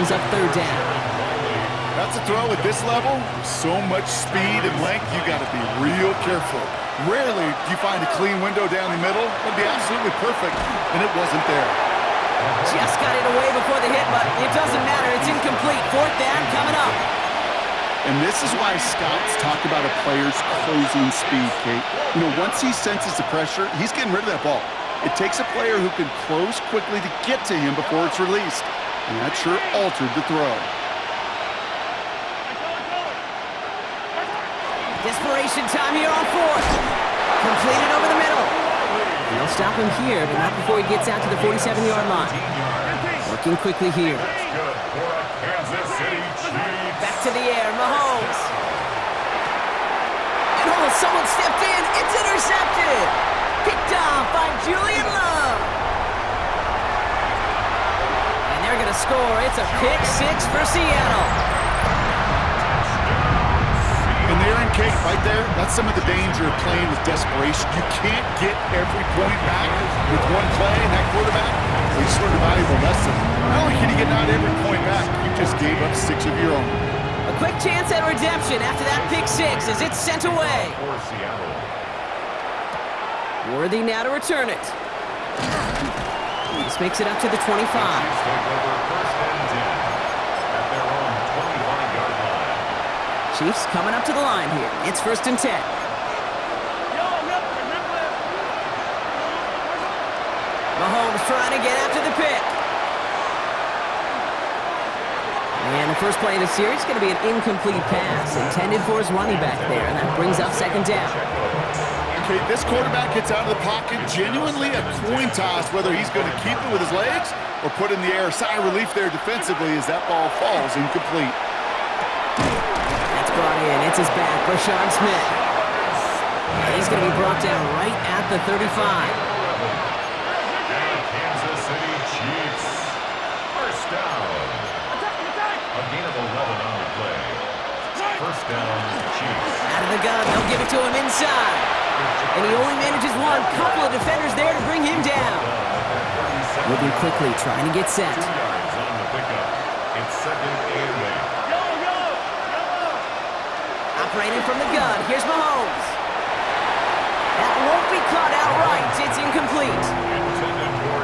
brings up third down. That's a throw at this level. So much speed and length, you got to be real careful. Rarely do you find a clean window down the middle. It'd be absolutely perfect, and it wasn't there. Just got it away before the hit, but it doesn't matter. It's incomplete. Fourth down coming up. And this is why scouts talk about a player's closing speed, Kate. You know, once he senses the pressure, he's getting rid of that ball. It takes a player who can close quickly to get to him before it's released. And that sure altered the throw. Desperation time here on fourth. Completed over the middle. And they'll stop him here, but not before he gets out to the 47-yard line. Working quickly here. Back to the air, Mahomes. And someone stepped in. It's intercepted. Picked off by Julian Love. And they're going to score. It's a pick six for Seattle. And there in Kate, right there, that's some of the danger of playing with desperation. You can't get every point back with one play, and that quarterback, well, he just learned a valuable lesson. Not only can you get not every point back, you just gave up 6 of your own. A quick chance at redemption after that pick six as it's sent away. Worthy now to return it. This makes it up to the 25. Chiefs coming up to the line here. It's 1st and 10. Mahomes trying to get after the pick. And the first play of the series is going to be an incomplete pass intended for his running back there, and that brings up 2nd down. Okay, this quarterback gets out of the pocket, genuinely a coin toss whether he's going to keep it with his legs or put in the air. Sigh of relief there defensively as that ball falls incomplete. Brought in. It's his back, Rashawn Smith. And he's going to be brought down right at the 35. Kansas City Chiefs. First down. A gain of 11 on the play. First down, Chiefs. Out of the gun. They'll give it to him inside. And he only manages one. Couple of defenders there to bring him down. Moving quickly, trying to get set. 2 yards on the pickup. It's 2nd and 8. Operating from the gun. Here's Mahomes. That won't be caught outright. It's incomplete.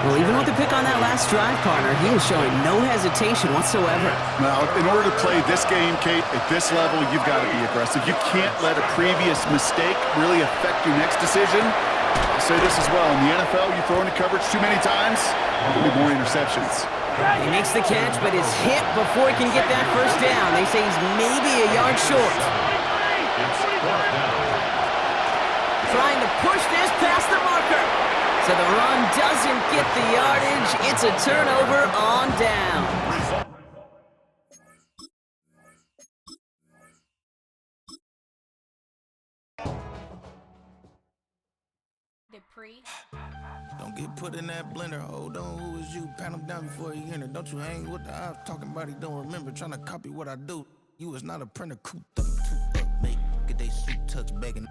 Well, even with the pick on that last drive, partner, he was showing no hesitation whatsoever. Now, in order to play this game, Kate, at this level, you've got to be aggressive. You can't let a previous mistake really affect your next decision. I'll say this as well. In the NFL, you throw into coverage too many times, there'll be more interceptions. He makes the catch, but is hit before he can get that first down. They say he's maybe a yard short. Trying to push this past the marker. So the run doesn't get the yardage. It's a turnover on down. Don't get put in that blender. Hold on, who is you? Pat him down before he enter. Don't you hang with the ops talking about he don't remember. Trying to copy what I do. You is not a printer. Cooped up, too up, mate. Get they suit tucks begging.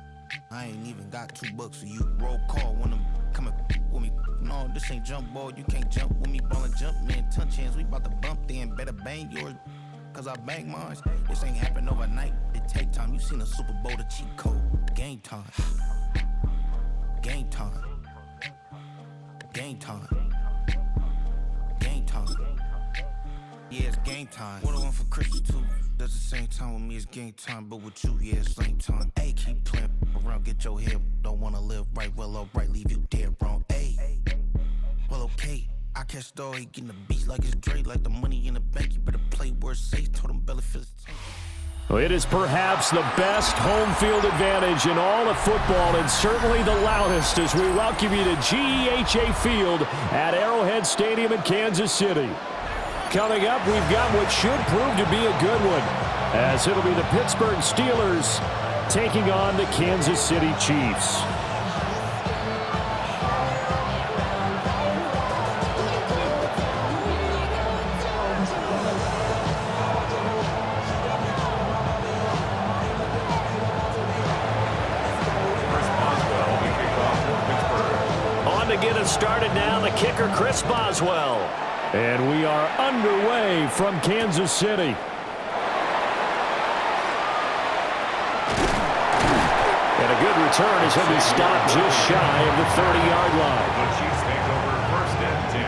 I ain't even got $2, so you roll call when I'm coming with me. No, this ain't jump ball. You can't jump with me. Ballin' jump, man. Touch hands. We bout to bump then. Better bang yours, cause I bang mine. This ain't happen overnight. It take time. You seen a Super Bowl, the cheat code. Game time. Game time. Game time. Game time. Yeah, it's game time. What I want for Christmas too. That's the same time with me, it's game time. But with you, yeah, it's same time. Hey, keep playing around, get your head. Don't wanna live right, well, alright, leave you dead wrong. Hey, well, okay. I catch the dog, he getting the beat like it's Dre, like the money in the bank. You better play where it's safe. Told him belly feels. It is perhaps the best home field advantage in all of football, and certainly the loudest as we welcome you to GEHA Field at Arrowhead Stadium in Kansas City. Coming up, we've got what should prove to be a good one, as it'll be the Pittsburgh Steelers taking on the Kansas City Chiefs. On to get us started now, the kicker, Chris Boswell. And we are underway from Kansas City. And a good return as he'll be stopped just shy of the 30-yard line. The Chiefs take over 1st and 10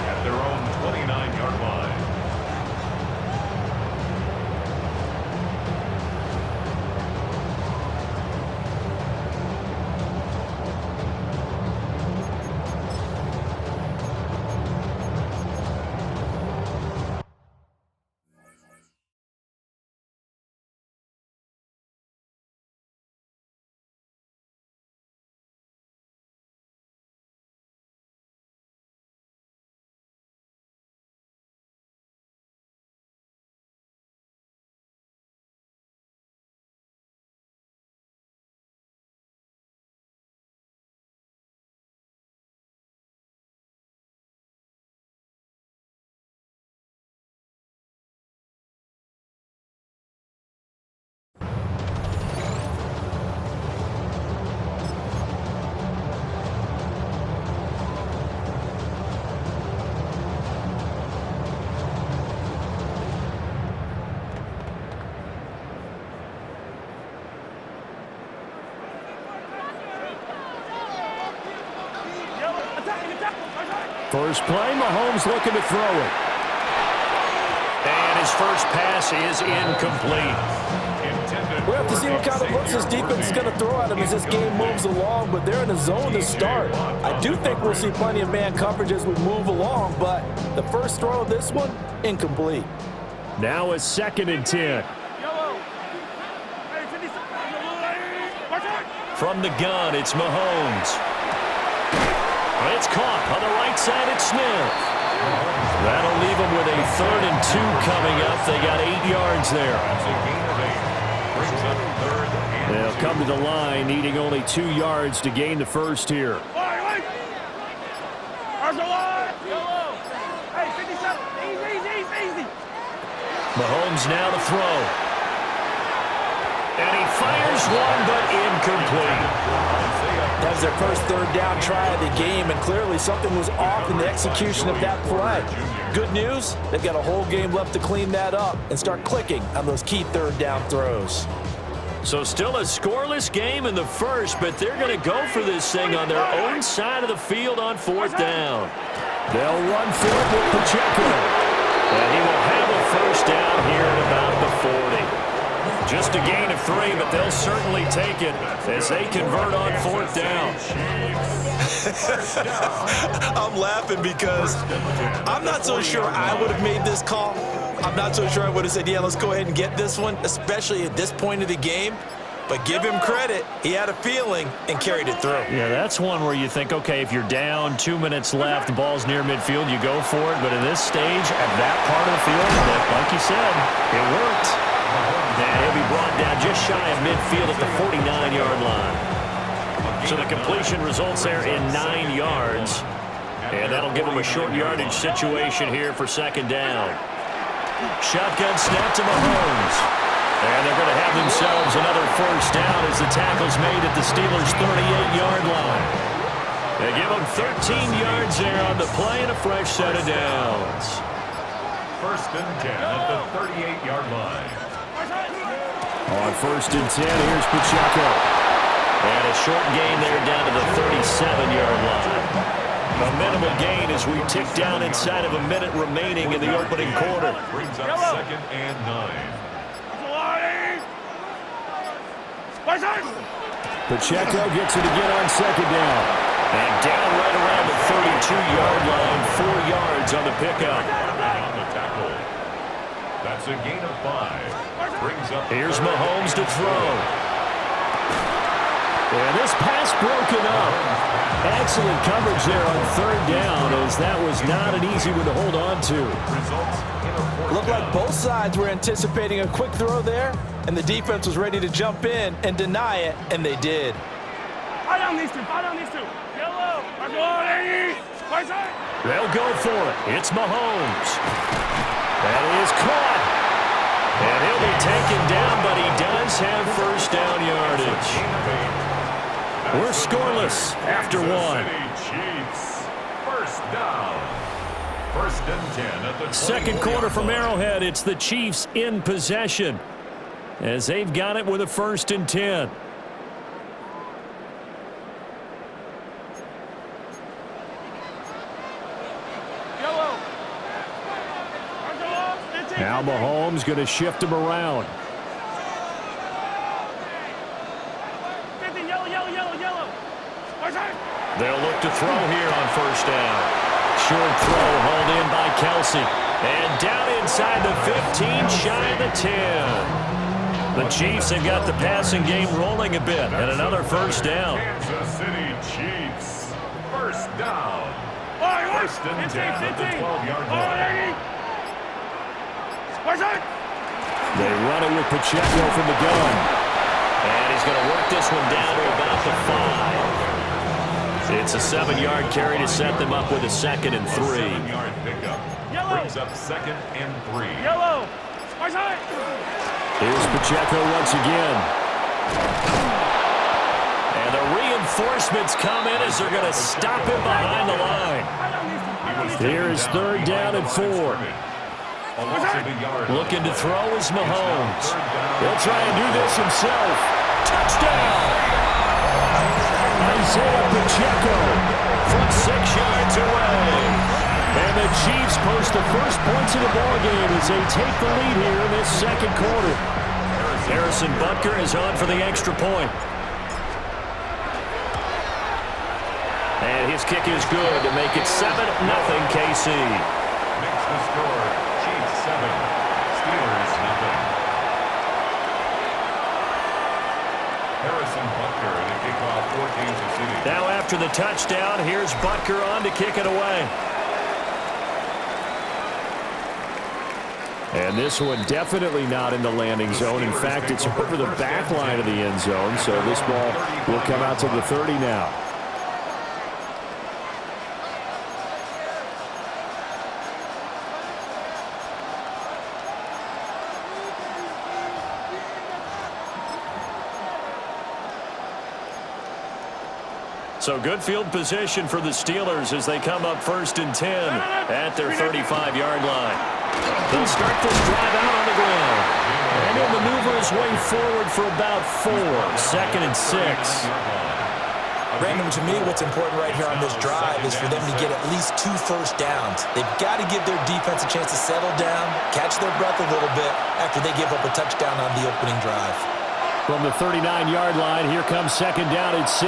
at their own 29-yard line. First play, Mahomes looking to throw it. And his first pass is incomplete. We'll have to see what kind of looks this defense is going to throw at him as this game moves along, but they're in the zone to start. I do think we'll see plenty of man coverage as we move along, but the first throw of this one, incomplete. Now a 2nd and 10. From the gun, it's Mahomes. It's caught on the right side. It's Smith. That'll leave them with a 3rd and 2 coming up. They got 8 yards there. They'll come to the line, needing only 2 yards to gain the first here. Mahomes now to throw. And he fires one, but incomplete. That was their first 3rd down try of the game, and clearly something was off in the execution of that play. Good news, they've got a whole game left to clean that up and start clicking on those key 3rd down throws. So still a scoreless game in the first, but they're going to go for this thing on their own side of the field on 4th down. They'll run for it with Pacheco. And he will have a first down here at about the 40. Just a gain of 3, but they'll certainly take it as they convert on 4th down. I'm laughing because I'm not so sure I would have made this call. I'm not so sure I would have said, yeah, let's go ahead and get this one, especially at this point of the game. But give him credit. He had a feeling and carried it through. Yeah, that's one where you think, okay, if you're down, 2 minutes left, the ball's near midfield, you go for it. But at this stage, at that part of the field, like you said, it worked. And he'll be brought down just shy of midfield at the 49-yard line. So the completion results there in 9 yards. And that'll give him a short yardage situation here for 2nd down. Shotgun snap to Mahomes. And they're going to have themselves another first down as the tackle's made at the Steelers' 38-yard line. They give them 13 yards there on the play and a fresh set of downs. 1st and 10 at the 38-yard line. On 1st and 10, here's Pacheco. And a short gain there down to the 37-yard line. A minimal gain as we tick down inside of a minute remaining in the opening quarter. Brings up 2nd and 9. Pacheco gets it again on 2nd down. And down right around the 32-yard line, 4 yards on the pickup. On the tackle. That's a gain of 5. Brings up. Here's Mahomes to throw. And this pass broken up. Excellent coverage there on 3rd down, as that was not an easy one to hold on to. Looked like both sides were anticipating a quick throw there, and the defense was ready to jump in and deny it, and they did. They'll go for it. It's Mahomes. That is caught. And he'll be taken down, but he does have first down yardage. We're scoreless after 1. Chiefs, first down. First and 10 at the Second quarter from Arrowhead. It's the Chiefs in possession as they've got it with a 1st and 10. Now Mahomes going to shift him around. They'll look to throw here on 1st down. Short throw hauled in by Kelsey. And down inside the 15, shy of the 10. The Chiefs have got the passing game rolling a bit. And another 1st down. Kansas City Chiefs. First down. First and 10 at the 12-yard line. They run it with Pacheco from the gun. And he's going to work this one down to about the 5. It's a 7-yard carry to set them up with a 2nd and 3. 7-yard pickup. Brings up 2nd and 3. Here's Pacheco once again. And the reinforcements come in as they're going to stop him behind the line. Here is 3rd down and 4. Looking to throw is Mahomes. He'll try and do this himself. Touchdown! Isaiah Pacheco from 6 yards away. And the Chiefs post the first points of the ballgame as they take the lead here in this 2nd quarter. Harrison Butker is on for the extra point. And his kick is good to make it 7-0 KC. Makes the score. Chiefs 7. Steelers 0. Harrison Butker in a kickoff for Kansas City. Now after the touchdown, here's Butker on to kick it away. And this one definitely not in the landing zone. In fact, it's over the back line of the end zone, so this ball will come out to the 30 now. So good field position for the Steelers as they come up 1st and 10 at their 35-yard line. They'll start this drive out on the ground. And he'll maneuver his way forward for about 4. 2nd and 6. Brandon, to me, what's important right here on this drive is for them to get at least 2 first downs. They've got to give their defense a chance to settle down, catch their breath a little bit after they give up a touchdown on the opening drive. From the 39-yard line, here comes 2nd down and 6.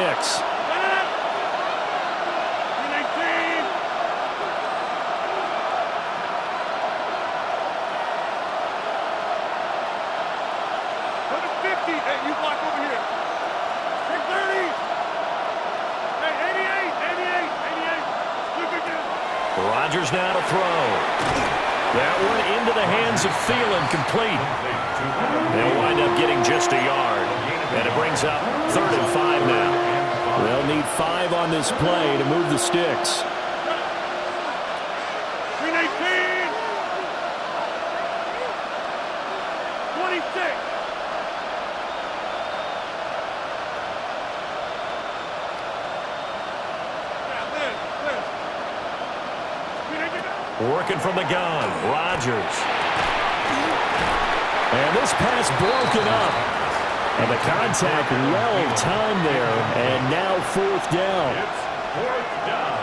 Rodgers now to throw. That one into the hands of Thielen, complete. They'll wind up getting just a yard. And it brings up 3rd and 5 now. They'll need 5 on this play to move the sticks. Working from the gun, Rodgers. And this pass broken up. And the contact well timed there. And now 4th down.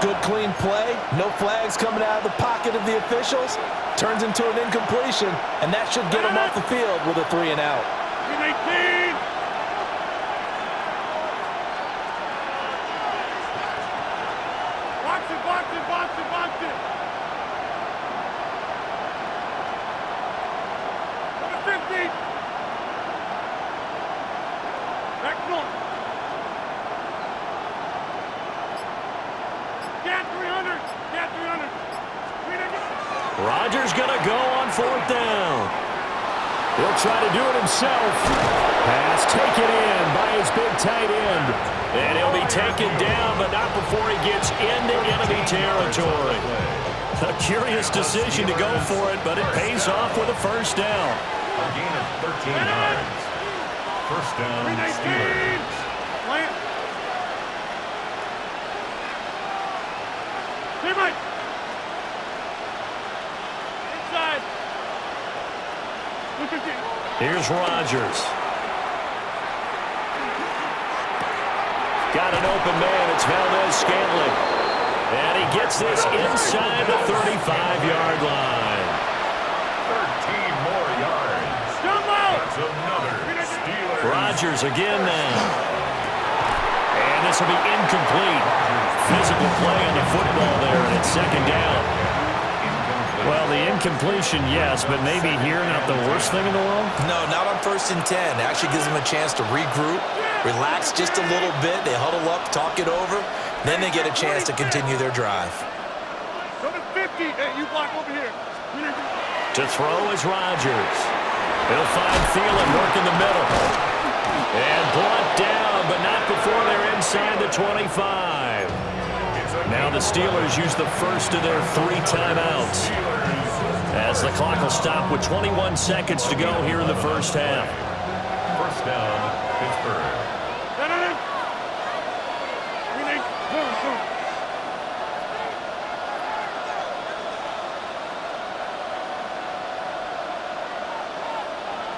Good clean play. No flags coming out of the pocket of the officials. Turns into an incompletion. And that should get them off the field with a 3 and out. Rodgers gonna go on 4th down. He'll try to do it himself. Pass taken in by his big tight end. And he'll be taken down, but not before he gets into enemy territory. A curious decision to go for it, but it pays off with a 1st down. A gain of 13 yards. 1st down, Steelers. Here's Rodgers. Got an open man. It's Valdez-Scantling. And he gets this inside the 35-yard line. 13 more yards. That's another Steelers. Rodgers again now. And this will be incomplete. Physical play on the football there, and it's second down. Well, the incompletion, yes, but maybe here not the worst thing in the world? No, not on 1st and 10. It actually gives them a chance to regroup, relax just a little bit. They huddle up, talk it over. Then they get a chance to continue their drive. Go to 50. Hey, you block over here. To throw is Rodgers. He'll find Thielen working the middle. And brought down, but not before they're inside the 25. Now the Steelers use the first of their 3 timeouts, as the clock will stop with 21 seconds to go here in the first half. First down, Pittsburgh.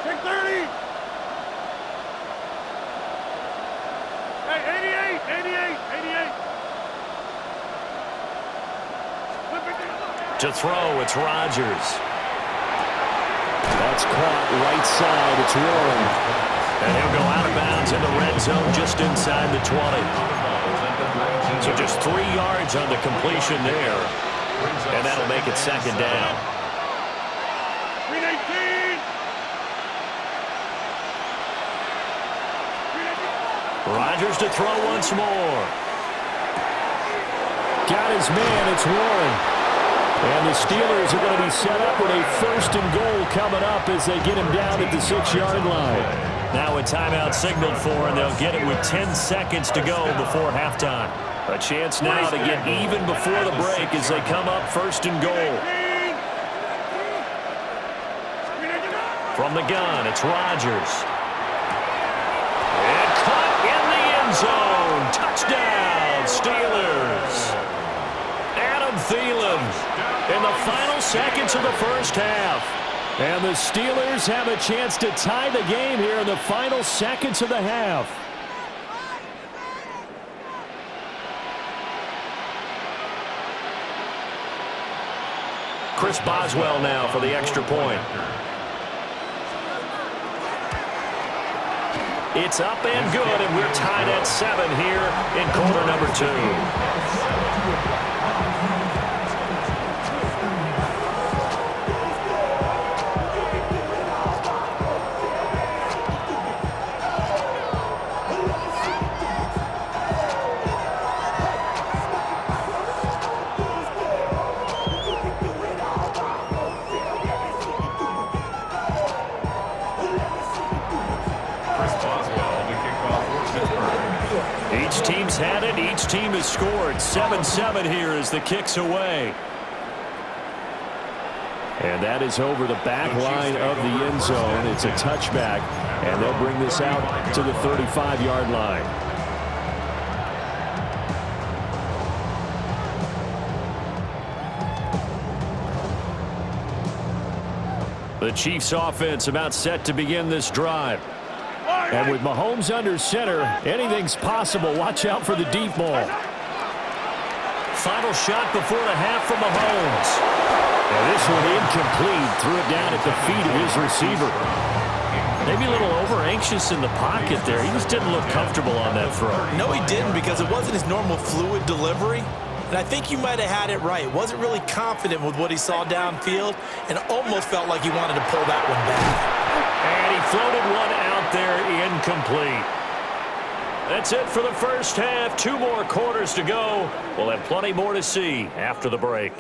Take 30. Hey, 88. To throw, it's Rodgers. That's caught right side. It's Warren. And he'll go out of bounds in the red zone just inside the 20. So just 3 yards on the completion there. And that'll make it second down. 319. Rodgers to throw once more. Got his man. It's Warren. And the Steelers are going to be set up with a 1st and goal coming up as they get him down at the 6-yard line. Now a timeout signaled for, and they'll get it with 10 seconds to go before halftime. A chance now to get even before the break as they come up 1st and goal. From the gun, it's Rodgers. And caught in the end zone. Touchdown, Steelers. Adam Thielen in the final seconds of the first half. And the Steelers have a chance to tie the game here in the final seconds of the half. Chris Boswell now for the extra point. It's up and good, and we're tied at 7 here in quarter number 2. Each team's had it. Each team has scored. 7-7 here as the kick's away. And that is over the back line of the end zone. It's a touchback, and they'll bring this out to the 35-yard line. The Chiefs offense about set to begin this drive. And with Mahomes under center, anything's possible. Watch out for the deep ball. Final shot before the half from Mahomes. And this one incomplete. Threw it down at the feet of his receiver. Maybe a little over-anxious in the pocket there. He just didn't look comfortable on that throw. No, he didn't, because it wasn't his normal fluid delivery. And I think you might have had it right. Wasn't really confident with what he saw downfield and almost felt like he wanted to pull that one back. And he floated one out there, incomplete. That's it for the first half. 2 more quarters to go. We'll have plenty more to see after the break.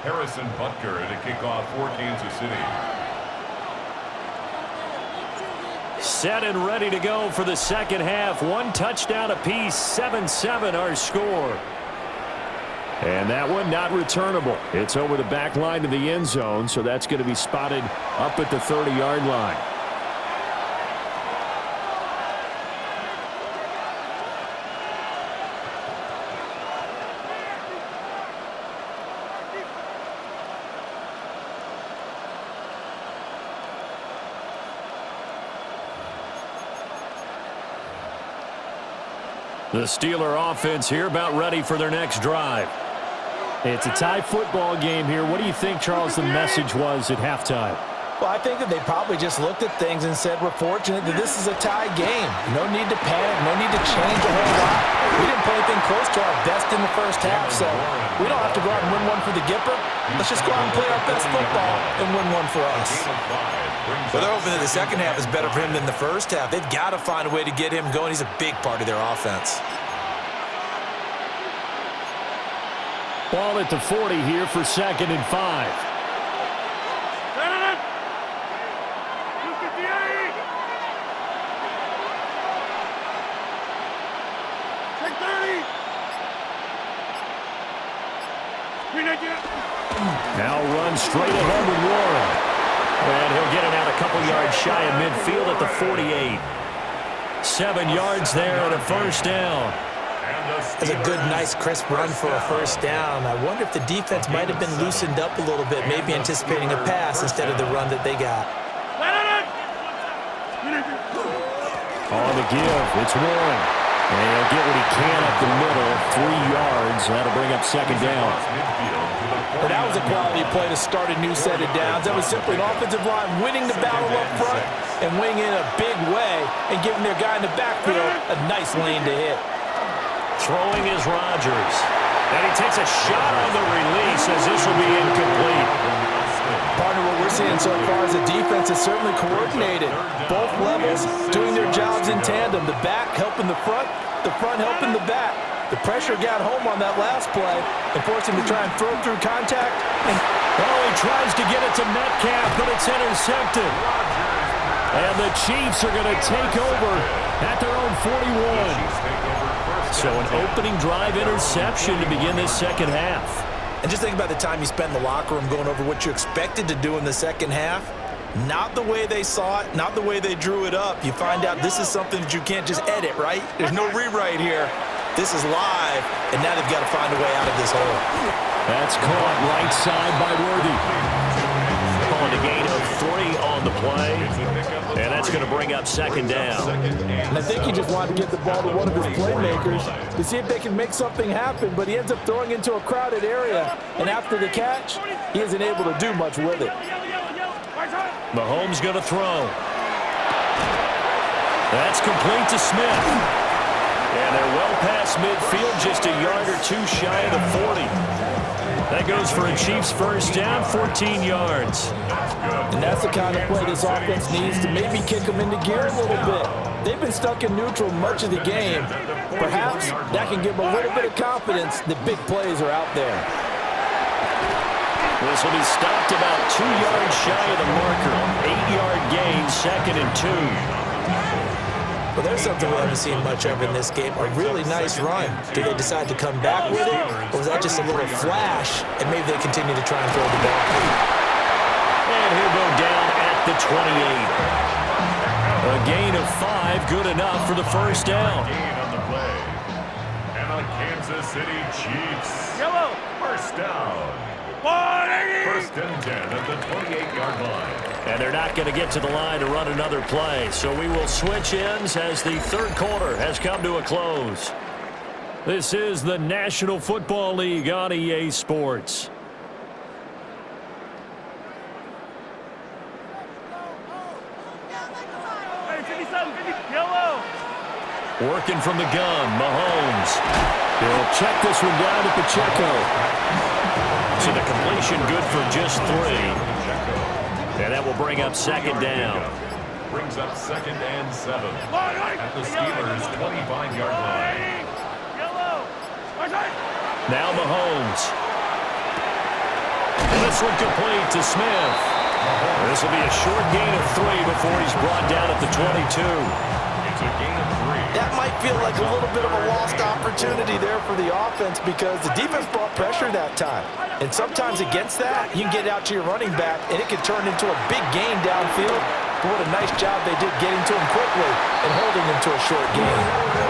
Harrison Butker to kick off for Kansas City. Set and ready to go for the second half. One touchdown apiece, 7-7 our score. And that one not returnable. It's over the back line to the end zone, so that's going to be spotted up at the 30-yard line. The Steeler offense here about ready for their next drive. It's a tie football game here. What do you think, Charles, the message was at halftime? Well, I think that they probably just looked at things and said, we're fortunate that this is a tie game. No need to panic. No need to change a whole lot. We didn't play anything close to our best in the first half, so we don't have to go out and win one for the Gipper. Let's just go out and play our best football and win one for us. Well, they're hoping that the second half is better for him than the first half. They've got to find a way to get him going. He's a big part of their offense. Ball at the 40 here for 2nd and 5. Now run straight ahead with Warren. And he'll get it out a couple yards shy of midfield at the 48. 7 yards there and a first down. That's a good, nice, crisp run for a first down. I wonder if the defense might have been loosened up a little bit, maybe anticipating a pass instead of the run that they got. On the give, it's Warren. And he'll get what he can up the middle, 3 yards. That'll bring up second down. But that was a quality play to start a new set of downs. That was simply an offensive line winning the battle up front and winning in a big way and giving their guy in the backfield a nice lane to hit. Throwing is Rodgers. And he takes a shot on the release as this will be incomplete. Partner, what we're seeing so far is the defense is certainly coordinated. Both levels doing their jobs in tandem. The back helping the front helping the back. The pressure got home on that last play and forced him to try and throw through contact. Oh, he tries to get it to Metcalf, but it's intercepted. And the Chiefs are going to take over at their own 41. So an opening drive interception to begin this second half. And just think about the time you spent in the locker room going over what you expected to do in the second half. Not the way they saw it, not the way they drew it up. You find out this is something that you can't just edit, right? There's no rewrite here. This is live, and now they've got to find a way out of this hole. That's caught right side by Worthy. On a gain of 3 on the play, and that's going to bring up second down. And I think he just wanted to get the ball to one of his playmakers to see if they can make something happen, but he ends up throwing into a crowded area, and after the catch, he isn't able to do much with it. Mahomes going to throw. That's complete to Smith. And they're well past midfield, just a yard or two shy of the 40. That goes for a Chiefs first down, 14 yards. And that's the kind of play this offense needs to maybe kick them into gear a little bit. They've been stuck in neutral much of the game. Perhaps that can give them a little bit of confidence that big plays are out there. This will be stopped about 2 yards shy of the marker. 8-yard gain, 2nd and 2. Well, there's something we haven't seen much of in this game, a really nice run. Did they decide to come back with it, or was that just a little flash, and maybe they continue to try and throw the ball? And he'll go down at the 28. A gain of 5, good enough for the first down. Gain on the play. And the Kansas City Chiefs. Yellow. First down. 1st and 10 at the 28-yard line. And they're not going to get to the line to run another play. So we will switch ends as the third quarter has come to a close. This is the National Football League on EA Sports. Hey, 57, 50, yellow. Working from the gun, Mahomes. He'll check this one down at Pacheco. So the completion good for just 3. And that will bring up second down. Brings up 2nd and 7 at the Steelers' 25-yard line. Now Mahomes. And this one complete to Smith. This will be a short gain of 3 before he's brought down at the 22. It's a gain of 3. That might feel like a little bit of a lost opportunity there for the offense because the defense brought pressure that time. And sometimes against that, you can get out to your running back, and it can turn into a big gain downfield. But what a nice job they did getting to him quickly and holding him to a short gain.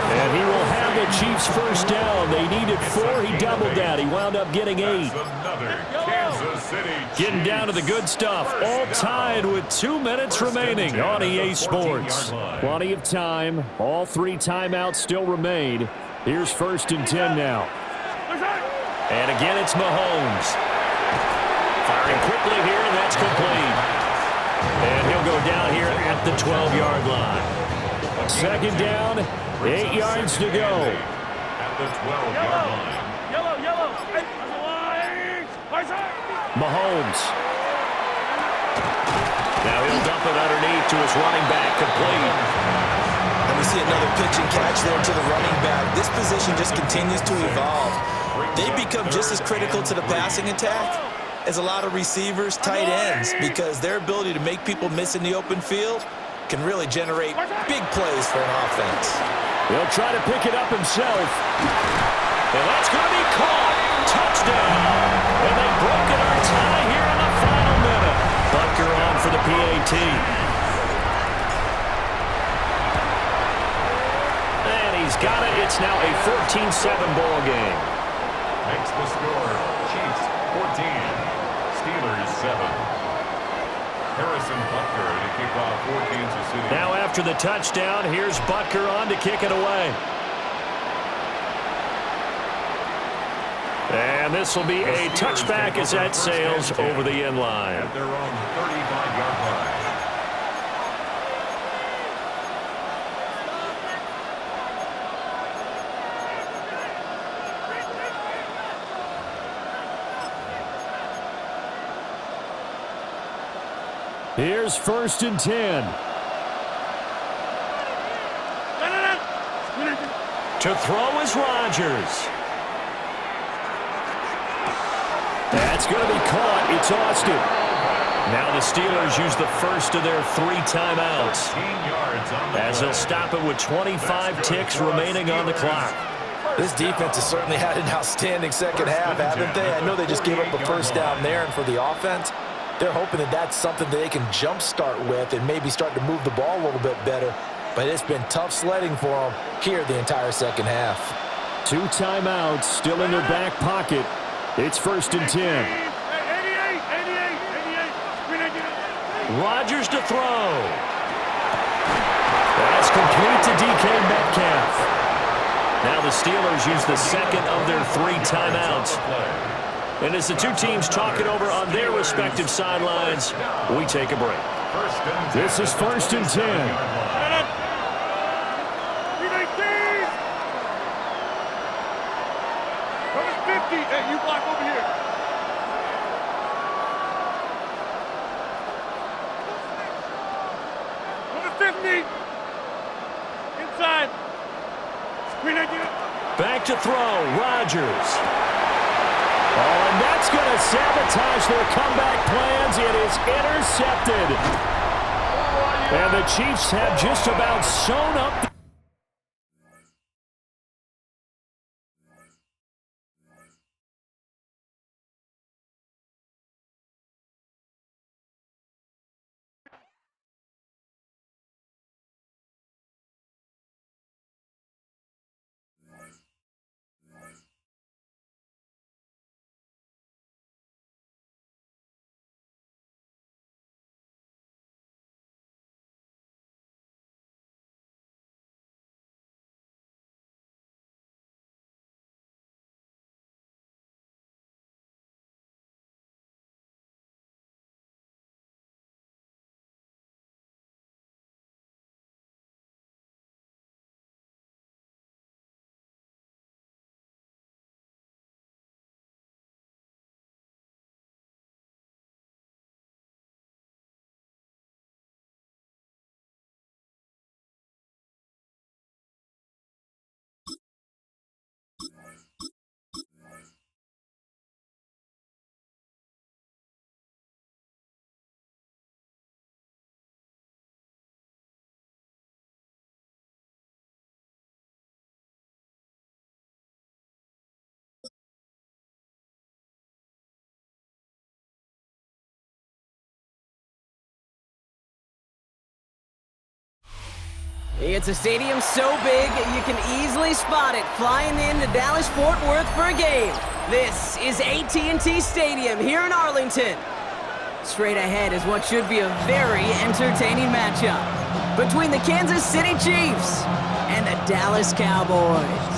And he will have the Chiefs first down. They needed 4. He doubled that. He wound up getting 8. Another Kansas City Chiefs. Getting down to the good stuff. All tied with 2 minutes remaining on EA Sports. Plenty of time. All 3 timeouts still remain. Here's 1st and 10 now. And again, it's Mahomes. Firing quickly here, and that's complete. And he'll go down here at the 12-yard line. 2nd down, 8 yards to go. At the 12-yard line. Yellow. Mahomes. Now he'll dump it underneath to his running back, complete. And we see another pitch and catch there to the running back. This position just continues to evolve. They become just as critical to the passing attack as a lot of receivers, tight ends, because their ability to make people miss in the open field can really generate big plays for an offense. He'll try to pick it up himself. And that's going to be caught. Touchdown. And they've broken our tie here in the final minute. Butker on for the PAT. And he's got it. It's now a 14-7 ball game. Makes the score. Chiefs 14. Steelers 7. Harrison Butker to kick off for Kansas City. Now after the touchdown, here's Butker on to kick it away. And this will be a touchback as that sails over the end line. At their own 35-yard line. Here's 1st and 10. To throw is Rodgers. That's going to be caught. It's Austin. Now the Steelers use the first of their 3 timeouts, as they'll stop it with 25 ticks remaining on the clock. This defense has certainly had an outstanding second half, haven't they? I know they just gave up a first down there, and for the offense, they're hoping that that's something that they can jumpstart with and maybe start to move the ball a little bit better. But it's been tough sledding for them here the entire second half. 2 timeouts still in their back pocket. It's 1st and 10. Rodgers to throw. That's complete to DK Metcalf. Now the Steelers use the second of their 3 timeouts. And as the 2 teams talk it over on their respective sidelines, we take a break. This is 1st and 10. Hey, you block over here. Number 50. Inside. Back to throw, Rodgers. Oh, and that's going to sabotage their comeback plans. It is intercepted. And the Chiefs have just about sewn up the It's a stadium so big, you can easily spot it flying into Dallas-Fort Worth for a game. This is AT&T Stadium here in Arlington. Straight ahead is what should be a very entertaining matchup between the Kansas City Chiefs and the Dallas Cowboys.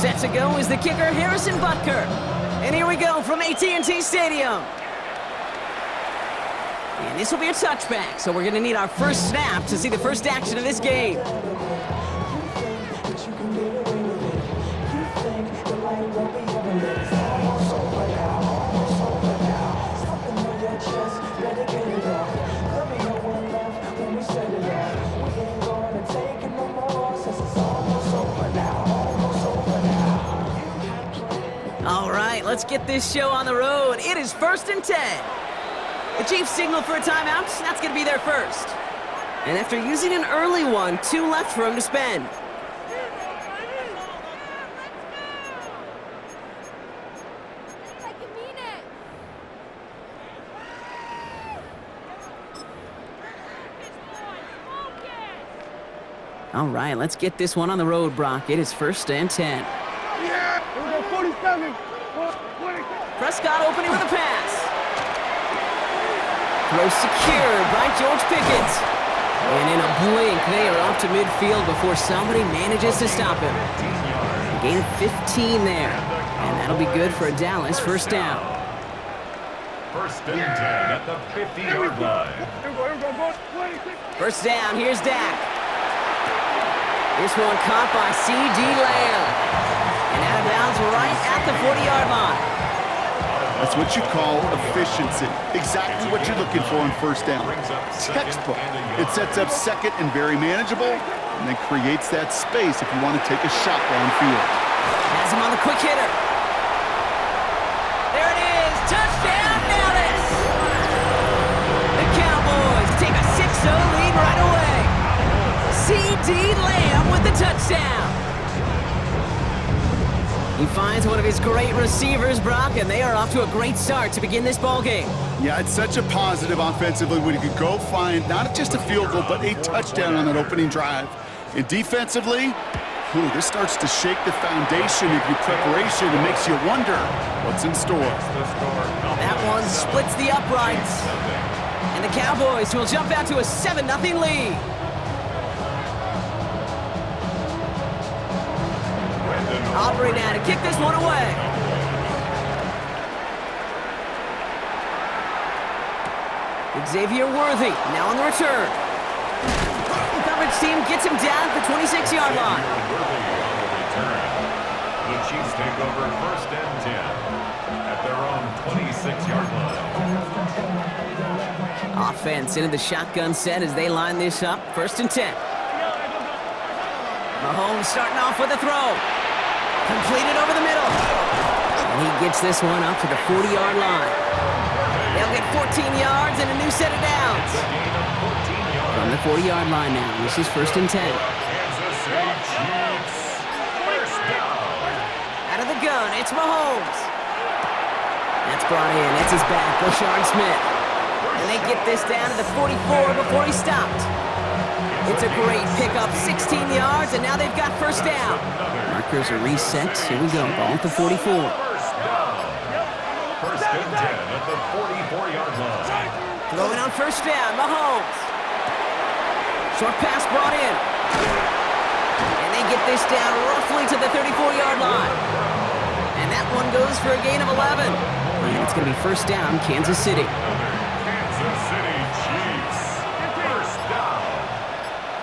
Set to go is the kicker, Harrison Butker. And here we go from AT&T Stadium. And this will be a touchback, so we're going to need our first snap to see the first action of this game. All right, let's get this show on the road. It is 1st and 10. The Chiefs signal for a timeout. That's going to be their first. And after using an early one, 2 left for him to spend. All right, let's get this one on the road, Brock. It is 1st and 10. Yeah, 47. Prescott opening with a pass. Throw secured by George Pickens. And in a blink, they are off to midfield before somebody manages to stop him. A gain of 15 there. And that'll be good for a Dallas first down. 1st and 10 at the 50-yard line. First down, here's Dak. This one caught by C.D. Lamb. And out of bounds right at the 40-yard line. That's what you call efficiency. Exactly what you're looking for on first down. Textbook. It sets up second and very manageable, and then creates that space if you want to take a shot downfield. Has him on the quick hitter. There it is. Touchdown, Dallas. The Cowboys take a 6-0 lead right away. C.D. Lamb with the touchdown. He finds one of his great receivers, Brock, and they are off to a great start to begin this ballgame. Yeah, it's such a positive offensively when you could go find not just a field goal, but a touchdown on that opening drive. And defensively, this starts to shake the foundation of your preparation and makes you wonder what's in store. That one splits the uprights. And the Cowboys will jump out to a 7-0 lead. Aubrey now to kick this one away. Xavier Worthy now on the return. The coverage team gets him down at the 26-yard line. The Chiefs take over 1st and 10 at their own 26-yard line. Offense into the shotgun set as they line this up. 1st and 10. Mahomes starting off with a throw. Completed over the middle. And he gets this one up to the 40-yard line. They'll get 14 yards and a new set of downs. From the 40-yard line now. This is 1st and 10. Kansas City Chiefs. First down. Out of the gun, it's Mahomes. That's brought in. That's his back, Rashard Smith. And they get this down to the 44 before he stopped. It's a great pickup, 16 yards, and now they've got first down. Markers are reset. Here we go, ball at the 44. First down. 1st and 10 at the 44-yard line. Throwing on first down, Mahomes. Short pass brought in. And they get this down roughly to the 34-yard line. And that one goes for a gain of 11. And it's going to be first down, Kansas City. Kansas City Chiefs. First down.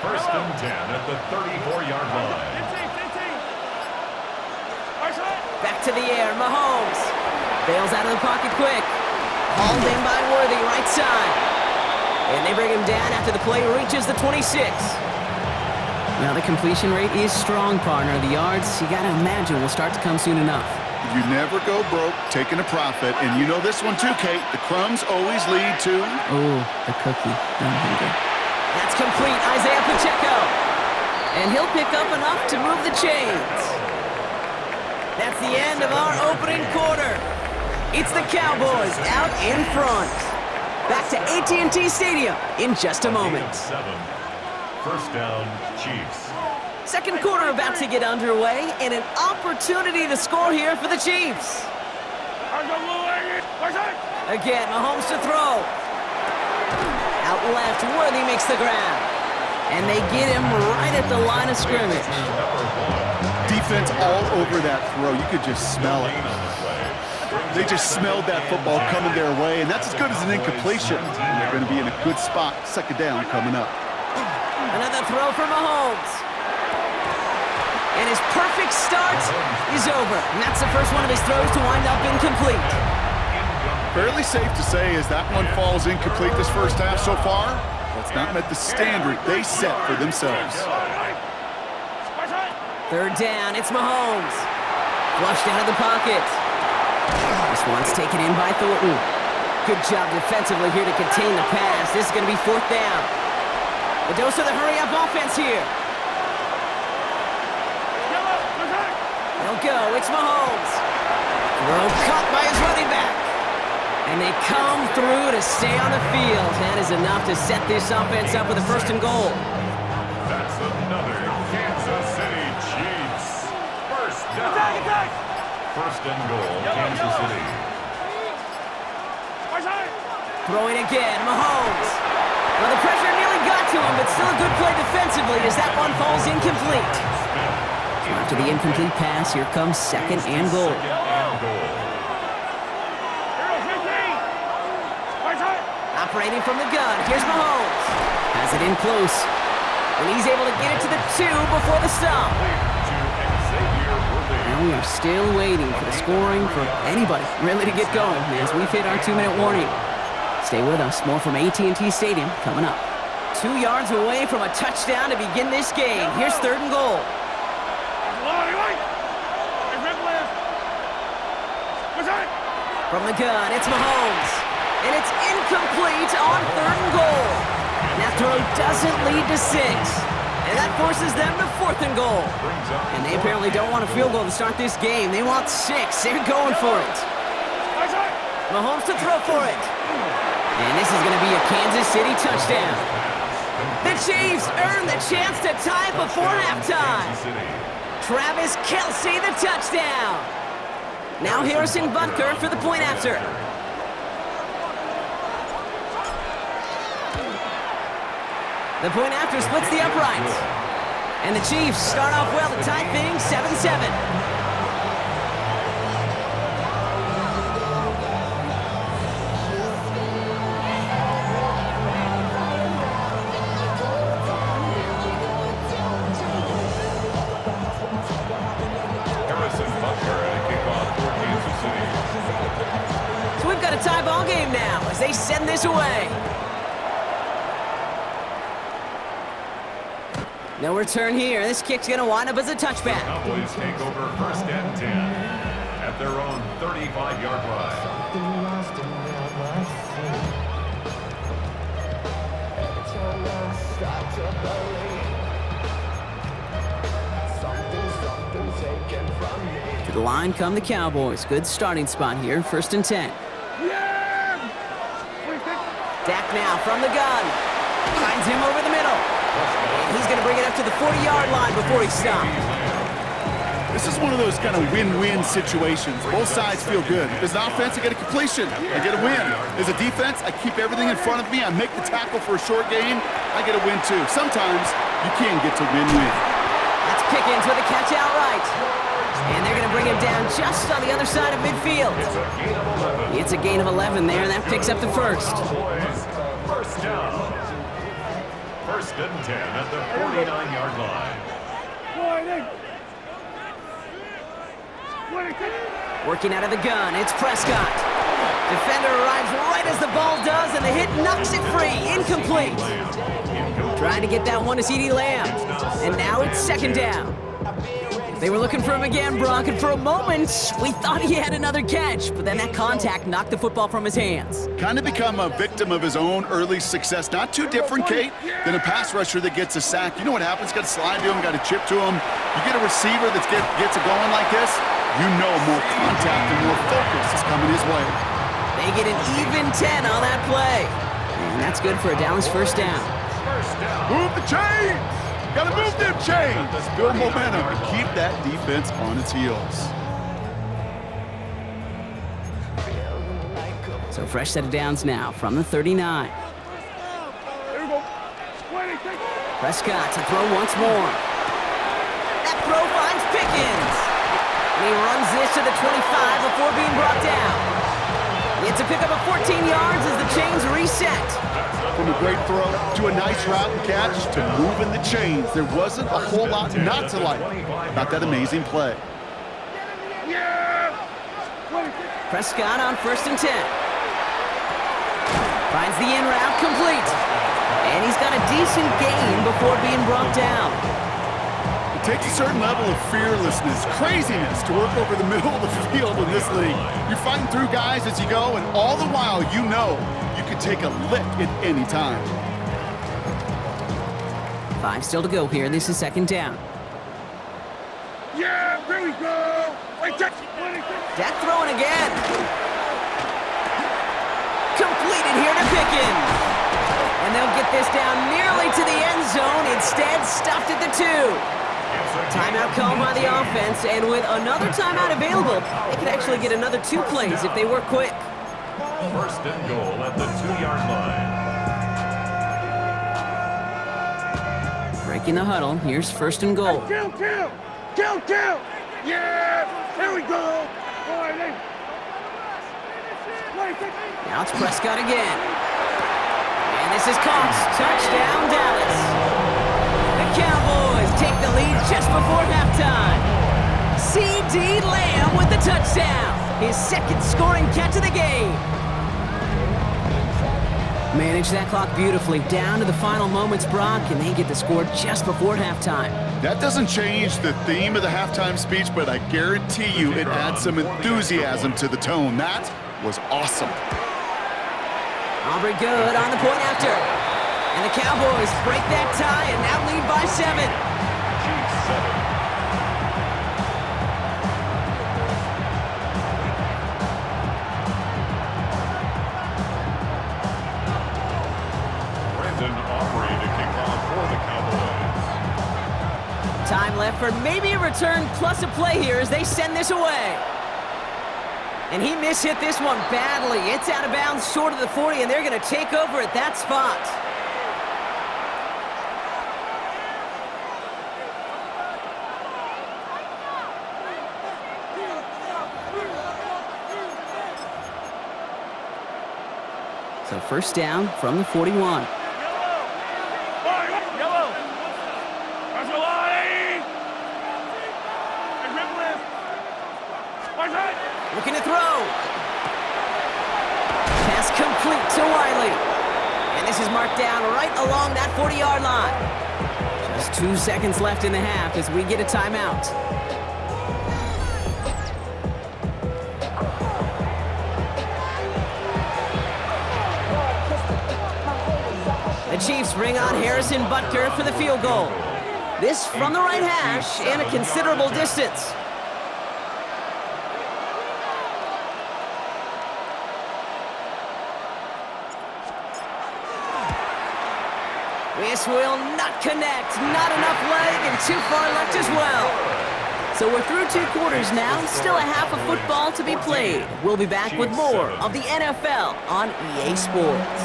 1st and 10 at the 34-yard line. Back to the air, Mahomes. Bails out of the pocket quick. Hauled in by Worthy, right side. And they bring him down after the play reaches the 26. Now the completion rate is strong, partner. The yards, you got to imagine, will start to come soon enough. You never go broke taking a profit. And you know this one too, Kate. The crumbs always lead to... Oh, the cookie. I'm hungry. That's complete, Isaiah Pacheco. And he'll pick up enough to move the chains. That's the end of our opening quarter. It's the Cowboys out in front. Back to AT&T Stadium in just a moment. 7. First down, Chiefs. Second quarter about to get underway, and an opportunity to score here for the Chiefs. Again, Mahomes to throw. Out left, Worthy makes the grab. And they get him right at the line of scrimmage. Defense all over that throw. You could just smell it. They just smelled that football coming their way, and that's as good as an incompletion. And they're going to be in a good spot. Second down coming up. Another throw for Mahomes. And his perfect start is over. And that's the first one of his throws to wind up incomplete. Fairly safe to say as that one falls incomplete this first half so far, that's not met the standard they set for themselves. Third down, it's Mahomes. Flushed out of the pocket. This one's taken in by Thornton. Good job defensively here to contain the pass. This is going to be fourth down. The dose of the hurry-up offense here. They'll go, it's Mahomes. Throw caught by his running back. And they come through to stay on the field. That is enough to set this offense up with a first and goal. That's another Kansas City Chiefs. First down. First and goal, Kansas City. Throwing again, Mahomes. Well, the pressure nearly got to him, but still a good play defensively as that one falls incomplete. So after the incomplete pass, here comes second and goal. Operating from the gun, here's Mahomes. Has it in close. And he's able to get it to the 2 before the stop. And we are still waiting for the scoring for anybody really to get going as we've hit our 2-minute warning. Stay with us. More from AT&T Stadium coming up. 2 yards away from a touchdown to begin this game. Here's third and goal. From the gun, it's Mahomes. And it's incomplete on third and goal. And that throw doesn't lead to 6. And that forces them to fourth and goal. And they apparently don't want a field goal to start this game. They want 6. They're going for it. Mahomes to throw for it. And this is going to be a Kansas City touchdown. The Chiefs earn the chance to tie before halftime. Travis Kelce, the touchdown. Now Harrison Butker for the point after. The point after splits the uprights. And the Chiefs start off well to tie things 7-7. Tie ball game now as they send this away. No return here. This kick's going to wind up as a touchback. Cowboys take over first and 10 at their own 35-yard line. To the line come the Cowboys. Good starting spot here. First and 10. Dak now from the gun. Finds him over the middle. And he's going to bring it up to the 40-yard line before he stops. This is one of those kind of win-win situations. Both sides feel good. As an offense, I get a completion. I get a win. As a defense, I keep everything in front of me. I make the tackle for a short gain. I get a win, too. Sometimes you can get to win-win. That's Pickens with a catch outright. And they're going to bring him down just on the other side of midfield. It's a gain of 11 there, and that picks up the first. First down. First and 10 at the 49-yard line. Working out of the gun, it's Prescott. Defender arrives right as the ball does, and the hit knocks it free. Incomplete. Trying to get that one to CeeDee Lamb. And now it's second down. They were looking for him again, Brock, and for a moment, we thought he had another catch, but then that contact knocked the football from his hands. Kind of become a victim of his own early success. Not too different, Kate, than a pass rusher that gets a sack. You know what happens? Got to slide to him, got to chip to him. You get a receiver that gets it going like this, you know more contact and more focus is coming his way. They get an even 10 on that play. And that's good for a Dallas first down. Move the chains! Gotta move them chains! Build momentum and keep that defense on its heels. So fresh set of downs now from the 39. Here we go. Prescott to throw once more. That throw finds Pickens. And he runs this to the 25 before being brought down. It's a pickup of 14 yards as the chains reset. From a great throw to a nice route and catch to moving the chains. There wasn't a whole lot not to like about that amazing play. Prescott on 1st and 10. Finds the in route complete. And he's got a decent gain before being brought down. It takes a certain level of fearlessness, craziness to work over the middle of the field in this league. You're fighting through guys as you go, and all the while you know you can take a lick at any time. 5 still to go here. This is 2nd down. Yeah, there we go. Dak throwing again. Completed here to Pickens. And they'll get this down nearly to the end zone. Instead, stuffed at the 2. Timeout called by the offense, and with another timeout available, they could actually get another 2 plays if they work quick. 1st and goal at the 2-yard line. Breaking the huddle. Here's 1st and goal. Kill. Yeah, there we go. All right, Now it's Prescott again. And this is caught. Touchdown, Dallas. The Cowboys take the lead just before halftime. C.D. Lamb with the touchdown. His 2nd scoring catch of the game. Manage that clock beautifully down to the final moments, Brock, and they get the score just before halftime. That doesn't change the theme of the halftime speech, but I guarantee you it adds some enthusiasm to the tone. That was awesome. Aubrey good on the point after. And the Cowboys break that tie and now lead by 7. Chiefs 7. Aubrey to kick off for the Cowboys. Time left for maybe a return plus a play here as they send this away. And he mishit this one badly. It's out of bounds short of the 40, and they're going to take over at that spot. So 1st down from the 41. Looking to throw. Pass complete to Wiley. And this is marked down right along that 40-yard line. Just 2 seconds left in the half as we get a timeout. The Chiefs bring on Harrison Butker for the field goal. This from the right hash and a considerable distance. This will not connect. Not enough leg and too far left as well. So we're through 2 quarters now. Still a half of football to be played. We'll be back with more of the NFL on EA Sports.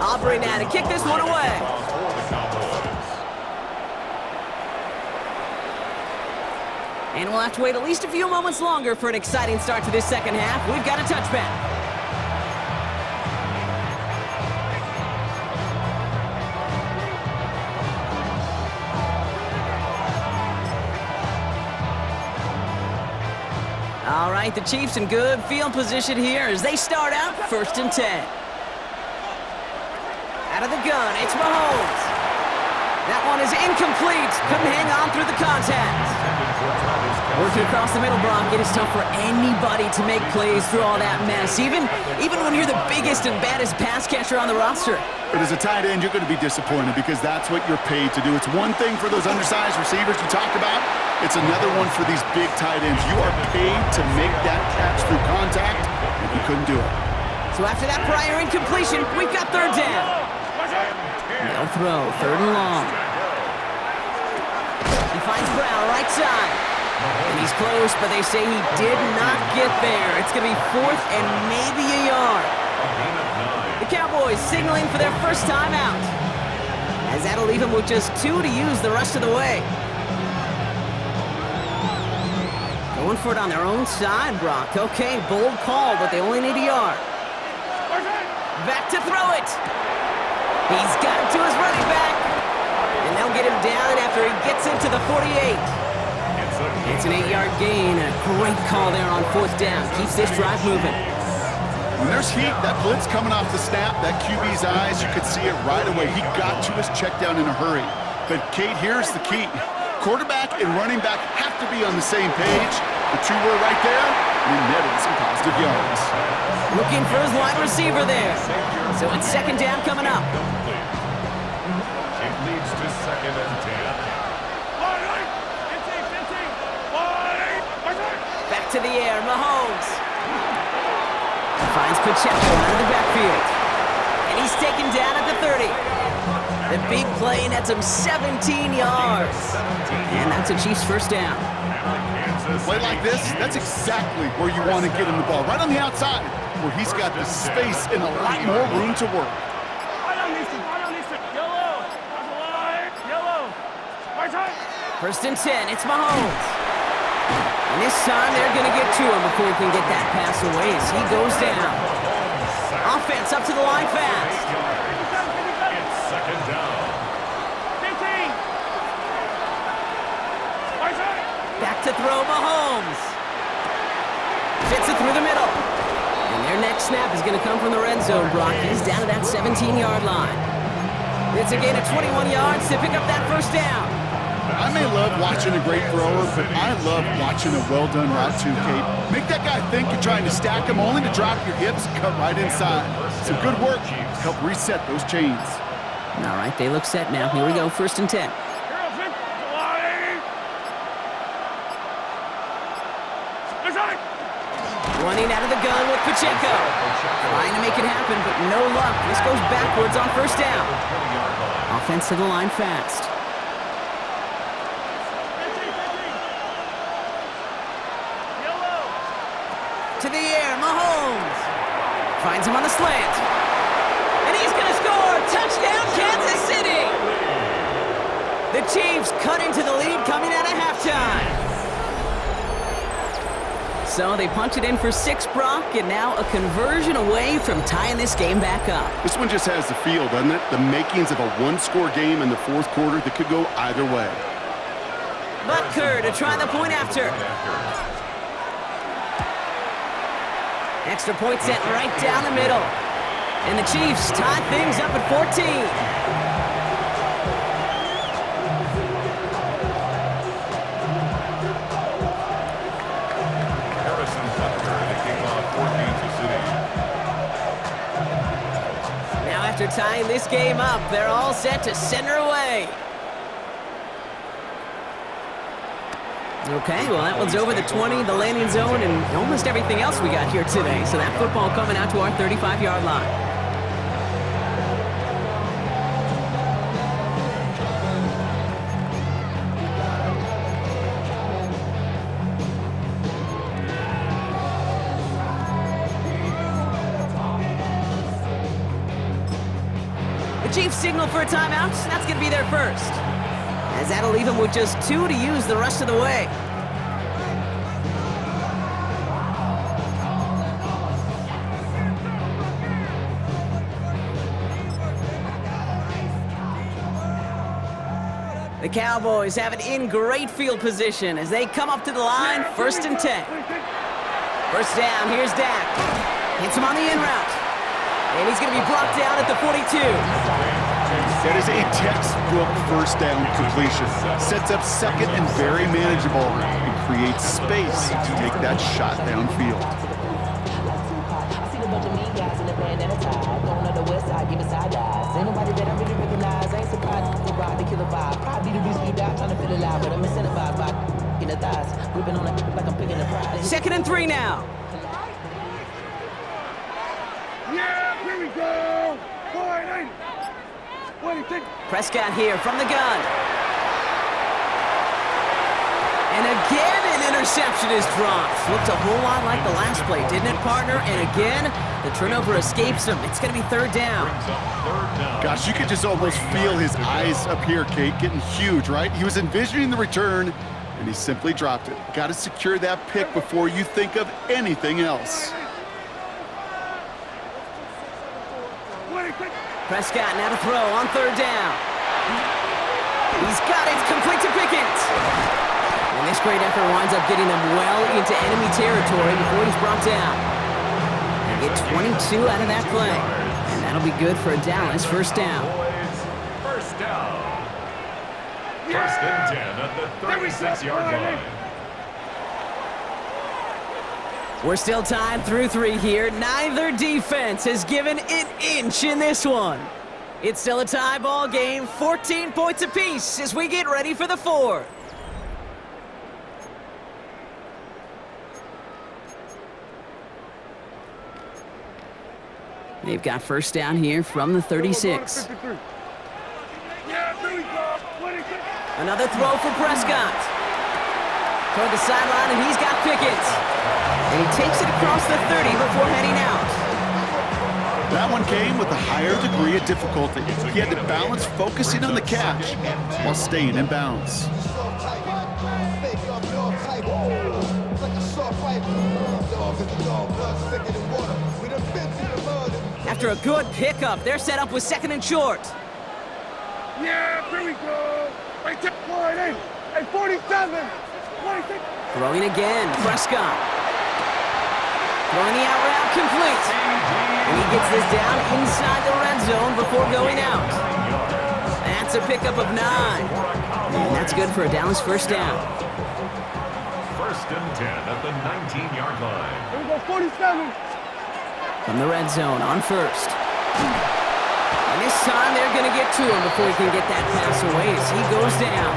Aubrey now to kick this one away. And we'll have to wait at least a few moments longer for an exciting start to this 2nd half. We've got a touchback. All right, the Chiefs in good field position here as they start out 1st and 10. Out of the gun, it's Mahomes. That one is incomplete. Couldn't hang on through the contact. Working across the middle, Brock, it is tough for anybody to make plays through all that mess, even when you're the biggest and baddest pass catcher on the roster. But as a tight end, you're going to be disappointed because that's what you're paid to do. It's one thing for those undersized receivers you talk about. It's another one for these big tight ends. You are paid to make that catch through contact, and you couldn't do it. So after that prior incompletion, we've got 3rd down. No throw, 3rd and long. He finds Brown, right side. And he's close, but they say he did not get there. It's going to be 4th and maybe a yard. The Cowboys signaling for their first time out, as that'll leave them with just 2 to use the rest of the way. Going for it on their own side, Brock. Okay, bold call, but they only need a yard. Back to throw it. He's got it to his running back. And they'll get him down after he gets into the 48. It's an 8-yard gain. A great call there on 4th down. Keeps this drive moving. When there's heat, that blitz coming off the snap, that QB's eyes, you could see it right away. He got to his check down in a hurry. But, Kate, here's the key. Quarterback and running back have to be on the same page. The 2 were right there, and he netted some positive yards. Looking for his wide receiver there. So it's 2nd down coming up. It leads to 2nd and 10. Back to the air, Mahomes. Finds Pacheco out of the backfield. And he's taken down at the 30. The big play nets him 17 yards. And that's a Chiefs 1st down. Play like this, that's exactly where you want to get him the ball. Right on the outside, where he's got the space and a lot more room to work. Yellow. 1st and 10, it's Mahomes. And this time they're going to get to him before he can get that pass away as he goes down. Offense up to the line fast. It's 2nd down. 15. Back to throw, Mahomes. Fits it through the middle. And their next snap is going to come from the red zone, Brock. He's down to that 17-yard line. It's a gain of 21 yards to pick up that 1st down. I may love watching a great thrower, but I love watching a well-done route too, Kate. Make that guy think you're trying to stack him, only to drop your hips, cut right inside. Some good work to help reset those chains. All right, they look set now. Here we go, 1st and 10. Running out of the gun with Pacheco. Trying to make it happen, but no luck. This goes backwards on 1st down. Offense to the line fast. To the air, Mahomes. Finds him on the slant. And he's going to score. Touchdown, Kansas City. The Chiefs cut into the lead coming out of halftime. So they punch it in for 6, Brock, and now a conversion away from tying this game back up. This one just has the feel, doesn't it? The makings of a 1-score game in the 4th quarter that could go either way. Butker to try the point after. Extra point sent right down the middle. And the Chiefs tie things up at 14. Now after tying this game up, they're all set to send her away. Okay, well, that one's over the 20, the landing zone, and almost everything else we got here today. So that football coming out to our 35-yard line. The Chiefs signal for a timeout. That's going to be their first, as that'll leave them with just 2 to use the rest of the way. The Cowboys have it in great field position as they come up to the line, 1st and 10. First down, here's Dak. Hits him on the in route. And he's going to be brought down at the 42. That is a textbook first down completion. Sets up second and very manageable and creates space to take that shot downfield. I see a bunch of mean guys in the band and a tie. Going on the west side, giving side guys. Ain't nobody that I really recognize. I ain't surprised to ride the killer vibe. Probably the reason you die trying to feel alive, but I'm incentivized by in the thighs. Gripping on it like I'm picking a prize. 2nd and 3 now. Yeah, here we go. Boy, what do you think? Prescott here from the gun. And again, an interception is dropped. Looked a whole lot like the last play, didn't it, partner? And again, the turnover escapes him. It's going to be 3rd down. Gosh, you could just almost feel his eyes up here, Kate, getting huge, right? He was envisioning the return, and he simply dropped it. Got to secure that pick before you think of anything else. Prescott now to throw on 3rd down. He's got it. It's complete to Pickens. And this great effort winds up getting them well into enemy territory before he's brought down. They get 22 out of that play. And that'll be good for a Dallas first down. First down. 1st and 10 at the 36-yard line. We're still tied through 3 here. Neither defense has given an inch in this one. It's still a tie ball game, 14 points apiece as we get ready for the 4th. They've got first down here from the 36. Another throw for Prescott. Toward the sideline, and he's got Pickens. And he takes it across the 30 before heading out. That one came with a higher degree of difficulty. He had to balance focusing on the catch while staying in bounds. After a good pickup, they're set up with 2nd and short. Yeah, here we go. Right there, line 8 and 47. Throwing again, Prescott. Throwing the out route complete. And he gets this down inside the red zone before going out. That's a pickup of 9. And that's good for a Dallas first down. 1st and 10 at the 19-yard line. Here we go, 47. From the red zone on 1st. And this time they're going to get to him before he can get that pass away as he goes down.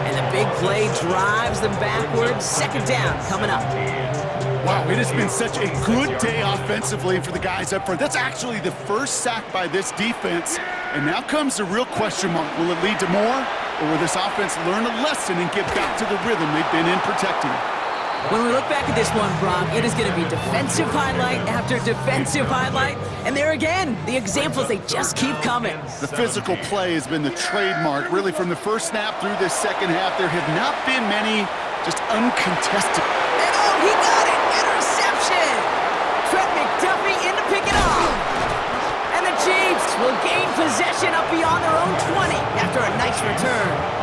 And the big play drives them backwards. 2nd down coming up. Wow, it has been such a good day offensively for the guys up front. That's actually the first sack by this defense. And now comes the real question mark. Will it lead to more? Or will this offense learn a lesson and get back to the rhythm they've been in protecting? When we look back at this one, Brock, it is going to be defensive highlight after defensive highlight. And there again, the examples, they just keep coming. The physical play has been the trademark. Really, from the first snap through this second half, there have not been many just uncontested. And oh, he got it! Interception! Trent McDuffie in to pick it off. And the Chiefs will gain possession up beyond their own 20 after a nice return.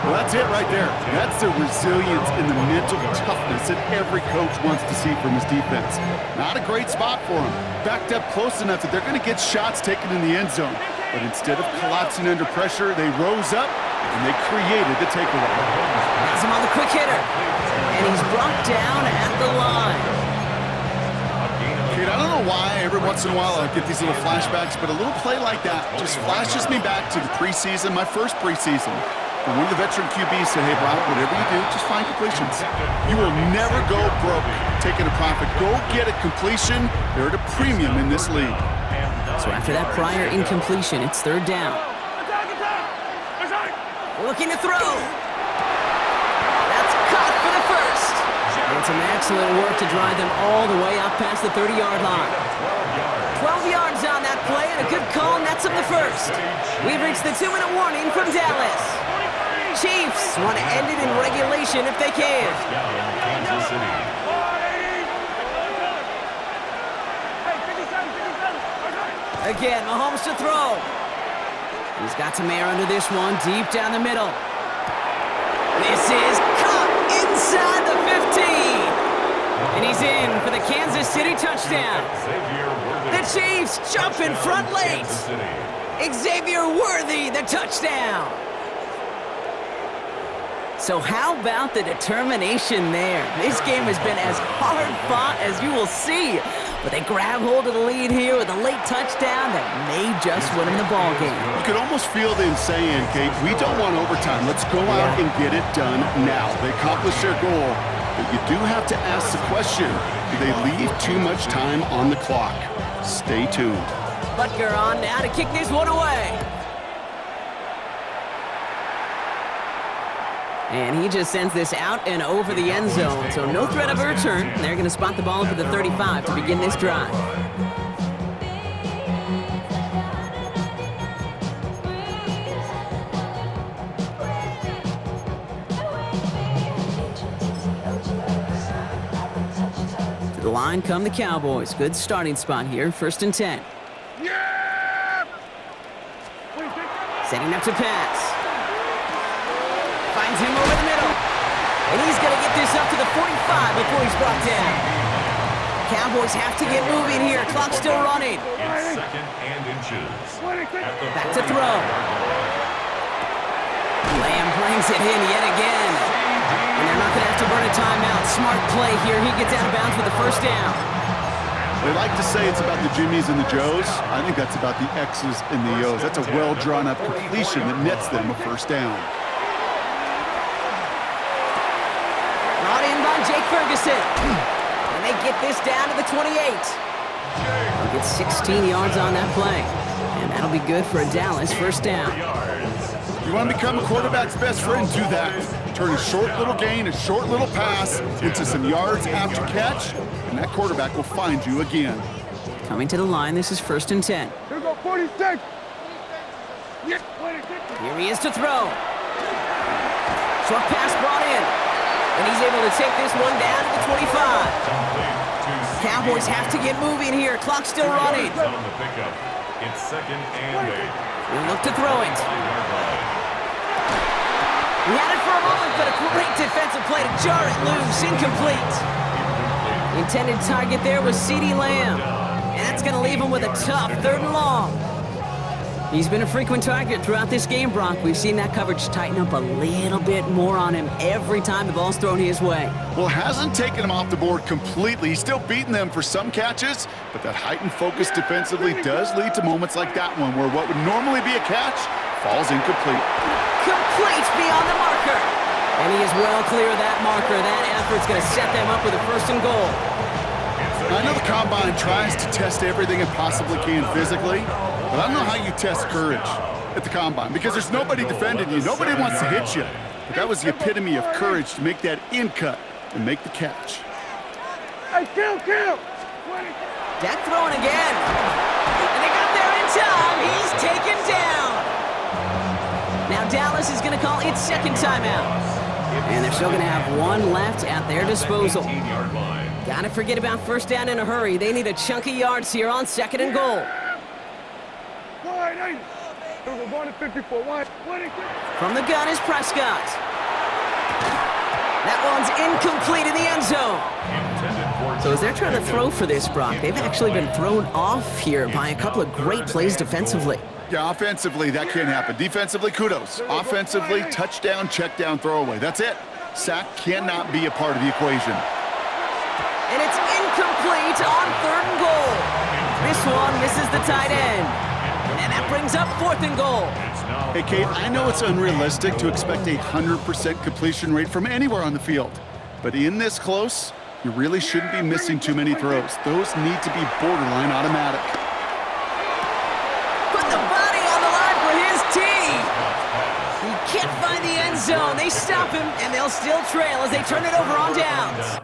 Well, that's it right there. That's the resilience and the mental toughness that every coach wants to see from his defense. Not a great spot for him. Backed up close enough that they're going to get shots taken in the end zone. But instead of collapsing under pressure, they rose up and they created the takeaway. Has him on the quick hitter. And he's brought down at the line. Kate, I don't know why every once in a while I get these little flashbacks, but a little play like that just flashes me back to the preseason, my first preseason. And one of the veteran QBs said, hey, Brock, whatever you do, just find completions. You will never go broke taking a profit. Go get a completion. They're at a premium in this league. So after that prior incompletion, it's 3rd down. Looking to throw. That's caught for the first. And some excellent work to drive them all the way up past the 30-yard line. 12 yards on that play, and a good call nets up the first. We've reached the 2-minute warning from Dallas. Chiefs want to end it in regulation if they can. Kansas City. Again, Mahomes to throw. He's got some air under this one, deep down the middle. This is caught inside the 15. And he's in for the Kansas City touchdown. The Chiefs jump in front late. Xavier Worthy, the touchdown. So how about the determination there? This game has been as hard fought as you will see. But they grab hold of the lead here with a late touchdown that may just win them the ball game. You could almost feel them saying, Kate, we don't want overtime. Let's go out and get it done now. They accomplished their goal, but you do have to ask the question, do they leave too much time on the clock? Stay tuned. Butker on now to kick this one away. And he just sends this out and over the end zone. So no threat of a return. They're going to spot the ball up at the 35 to begin this drive. To the line come the Cowboys. Good starting spot here. 1st and 10. Yeah! Setting up to pass. Finds him over the middle. And he's going to get this up to the 45 before he's brought down. Cowboys have to get moving here. Clock still running. It's 2nd and inches. Back to throw. Lamb brings it in yet again. And they're not going to have to burn a timeout. Smart play here. He gets out of bounds with the 1st down. They like to say it's about the Jimmies and the Joes. I think that's about the X's and the O's. That's a well-drawn-up completion that nets them a 1st down. Brought in by Jake Ferguson. And they get this down to the 28. They'll get 16 yards on that play. And that'll be good for a Dallas 1st down. You want to become a quarterback's best friend, do that. Turn a short little gain, a short little pass into some yards after catch, and that quarterback will find you again. Coming to the line, this is 1st and 10. Here go 46. Yeah, 26. Here he is to throw. Short pass brought in. And he's able to take this one down to the 25. Cowboys have to get moving here. Clock still running. On the pickup. It's 2nd and 8. We look to throw it. He had it for a moment, but a great defensive play to jar it loose. Incomplete. The intended target there was CeeDee Lamb. And that's going to leave him with a tough 3rd and long. He's been a frequent target throughout this game, Brock. We've seen that coverage tighten up a little bit more on him every time the ball's thrown his way. Well, it hasn't taken him off the board completely. He's still beating them for some catches, but that heightened focus defensively does lead to moments like that one where what would normally be a catch falls incomplete. Complete beyond the marker. And he is well clear of that marker. That effort's going to set them up with a 1st and goal. I know the Combine tries to test everything it possibly can physically, but I don't know how you test courage at the Combine because there's nobody defending you. Nobody wants to hit you. But that was the epitome of courage to make that in cut and make the catch. Hey, kill! Dak throwing again. And they got there in time. He's taken down. Now Dallas is going to call its 2nd timeout. And they're still going to have one left at their disposal. Gotta forget about 1st down in a hurry. They need a chunky yards here on 2nd and goal. From the gun is Prescott. That one's incomplete in the end zone. So as they're trying to throw for this, Brock, they've actually been thrown off here by a couple of great plays defensively. Yeah, offensively, that can't happen. Defensively, kudos. Offensively, touchdown, check down, throwaway. That's it. Sack cannot be a part of the equation. And it's incomplete on 3rd and goal. This one misses the tight end. And that brings up 4th and goal. Hey, Kate, I know it's unrealistic to expect a 100% completion rate from anywhere on the field. But in this close, you really shouldn't be missing too many throws. Those need to be borderline automatic. Put the body on the line for his team. He can't find the end zone. They stop him, and they'll still trail as they turn it over on downs.